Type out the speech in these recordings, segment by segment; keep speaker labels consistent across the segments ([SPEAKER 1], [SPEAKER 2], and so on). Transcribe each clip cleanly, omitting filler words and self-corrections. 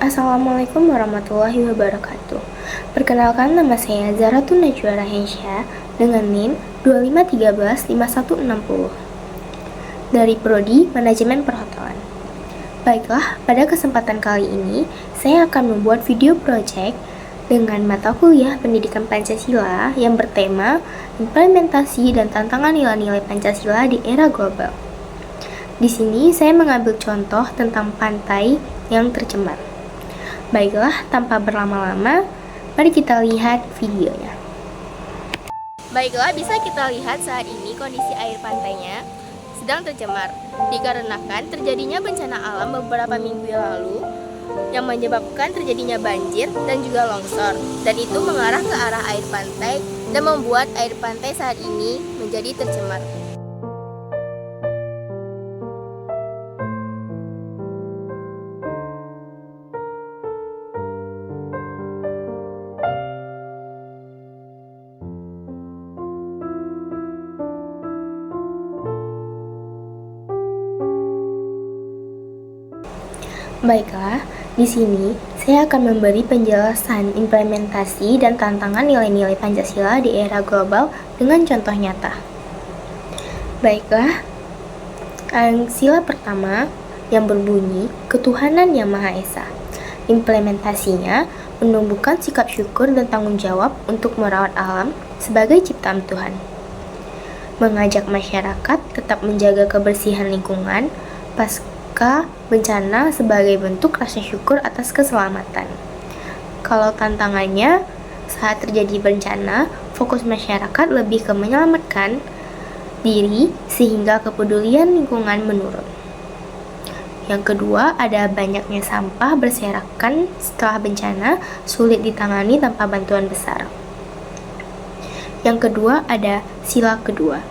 [SPEAKER 1] Assalamualaikum warahmatullahi wabarakatuh. Perkenalkan, nama saya Zaratun Najwa Rahensya dengan NIM 25135160 dari Prodi Manajemen Perhotelan. Baiklah, pada kesempatan kali ini saya akan membuat video project dengan mata kuliah Pendidikan Pancasila yang bertema implementasi dan tantangan nilai-nilai Pancasila di era global. Di sini saya mengambil contoh tentang pantai yang tercemar. Baiklah, tanpa berlama-lama, mari kita lihat videonya. Baiklah, bisa kita lihat saat ini kondisi air pantainya sedang tercemar dikarenakan terjadinya bencana alam beberapa minggu lalu yang menyebabkan terjadinya banjir dan juga longsor, dan itu mengarah ke arah air pantai dan membuat air pantai saat ini menjadi tercemar. Baiklah, di sini saya akan memberi penjelasan implementasi dan tantangan nilai-nilai Pancasila di era global dengan contoh nyata. Baiklah, sila pertama yang berbunyi Ketuhanan Yang Maha Esa. Implementasinya menumbuhkan sikap syukur dan tanggung jawab untuk merawat alam sebagai ciptaan Tuhan. Mengajak masyarakat tetap menjaga kebersihan lingkungan pasca bencana sebagai bentuk rasa syukur atas keselamatan. Kalau tantangannya, saat terjadi bencana, fokus masyarakat lebih ke menyelamatkan diri sehingga kepedulian lingkungan menurun. Yang kedua, ada banyaknya sampah berserakan setelah bencana, sulit ditangani tanpa bantuan besar. Yang kedua, ada sila kedua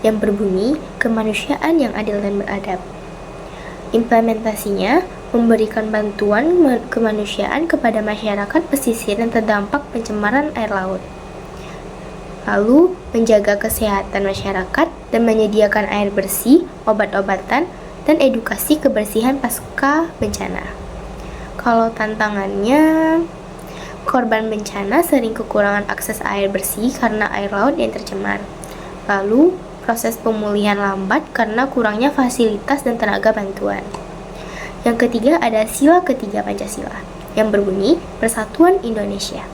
[SPEAKER 1] yang berbunyi kemanusiaan yang adil dan beradab. Implementasinya memberikan bantuan kemanusiaan kepada masyarakat pesisir yang terdampak pencemaran air laut. Lalu, menjaga kesehatan masyarakat dan menyediakan air bersih, obat-obatan, dan edukasi kebersihan pasca bencana. Kalau tantangannya, korban bencana sering kekurangan akses air bersih karena air laut yang tercemar. Lalu, proses pemulihan lambat karena kurangnya fasilitas dan tenaga bantuan. Yang ketiga, ada sila ketiga Pancasila yang berbunyi Persatuan Indonesia.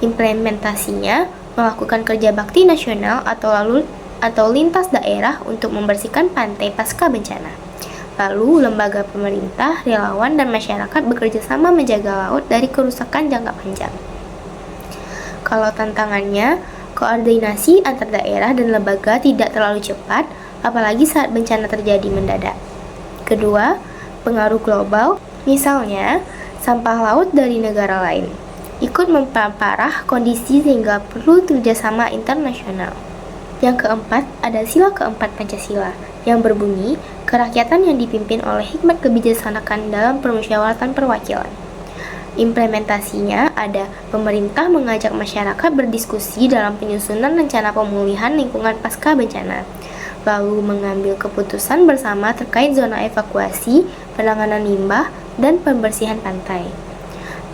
[SPEAKER 1] Implementasinya melakukan kerja bakti nasional atau lintas daerah untuk membersihkan pantai pasca bencana. Lalu, lembaga pemerintah, relawan, dan masyarakat bekerja sama menjaga laut dari kerusakan jangka panjang. Kalau tantangannya, koordinasi antar daerah dan lembaga tidak terlalu cepat, apalagi saat bencana terjadi mendadak. Kedua, pengaruh global, misalnya sampah laut dari negara lain, ikut memperparah kondisi sehingga perlu kerjasama internasional. Yang keempat, ada sila keempat Pancasila yang berbunyi kerakyatan yang dipimpin oleh hikmat kebijaksanaan dalam permusyawaratan perwakilan. Implementasinya ada pemerintah mengajak masyarakat berdiskusi dalam penyusunan rencana pemulihan lingkungan pasca bencana, lalu mengambil keputusan bersama terkait zona evakuasi, penanganan limbah, dan pembersihan pantai.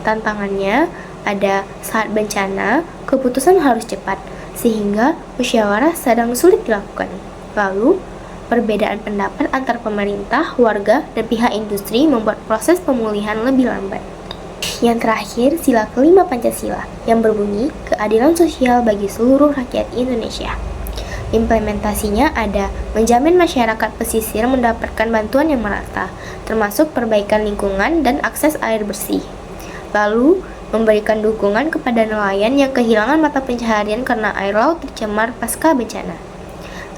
[SPEAKER 1] Tantangannya ada saat bencana, keputusan harus cepat, sehingga musyawarah sedang sulit dilakukan. Lalu, perbedaan pendapat antar pemerintah, warga, dan pihak industri membuat proses pemulihan lebih lambat. Yang terakhir, sila kelima Pancasila yang berbunyi keadilan sosial bagi seluruh rakyat Indonesia. Implementasinya ada menjamin masyarakat pesisir mendapatkan bantuan yang merata, termasuk perbaikan lingkungan dan akses air bersih. Lalu, memberikan dukungan kepada nelayan yang kehilangan mata pencaharian karena air laut tercemar pasca bencana.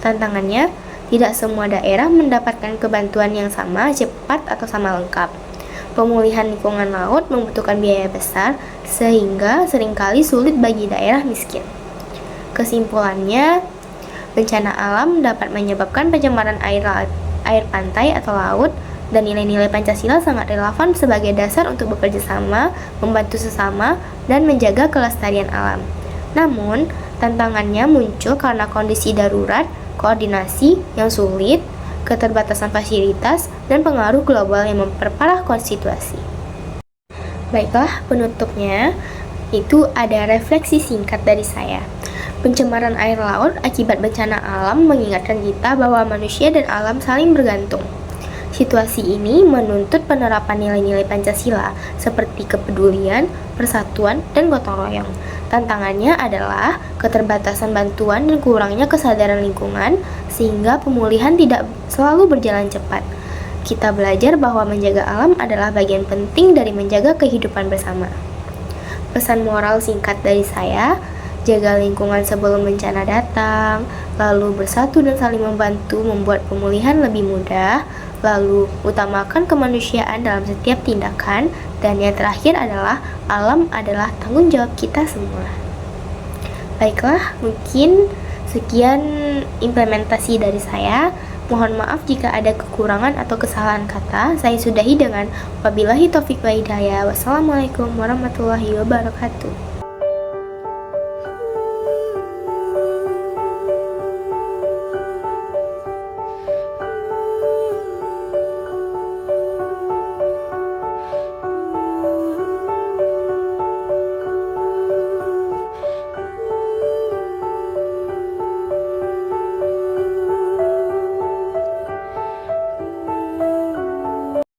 [SPEAKER 1] Tantangannya, tidak semua daerah mendapatkan kebantuan yang sama, cepat, atau sama lengkap. Pemulihan lingkungan laut membutuhkan biaya besar, sehingga seringkali sulit bagi daerah miskin. Kesimpulannya, bencana alam dapat menyebabkan pencemaran air pantai atau laut, dan nilai-nilai Pancasila sangat relevan sebagai dasar untuk bekerja sama, membantu sesama, dan menjaga kelestarian alam. Namun, tantangannya muncul karena kondisi darurat, koordinasi yang sulit, keterbatasan fasilitas, dan pengaruh global yang memperparah situasi. Baiklah, penutupnya itu ada refleksi singkat dari saya. Pencemaran air laut akibat bencana alam mengingatkan kita bahwa manusia dan alam saling bergantung. Situasi ini menuntut penerapan nilai-nilai Pancasila seperti kepedulian, persatuan, dan gotong royong. Tantangannya adalah keterbatasan bantuan dan kurangnya kesadaran lingkungan sehingga pemulihan tidak selalu berjalan cepat. Kita belajar bahwa menjaga alam adalah bagian penting dari menjaga kehidupan bersama. Pesan moral singkat dari saya, jaga lingkungan sebelum bencana datang, lalu bersatu dan saling membantu membuat pemulihan lebih mudah, lalu utamakan kemanusiaan dalam setiap tindakan, dan yang terakhir adalah alam adalah tanggung jawab kita semua. Baiklah, mungkin sekian implementasi dari saya. Mohon maaf jika ada kekurangan atau kesalahan kata. Saya sudahi dengan wabillahi taufiq wa hidayah. Wassalamualaikum warahmatullahi wabarakatuh.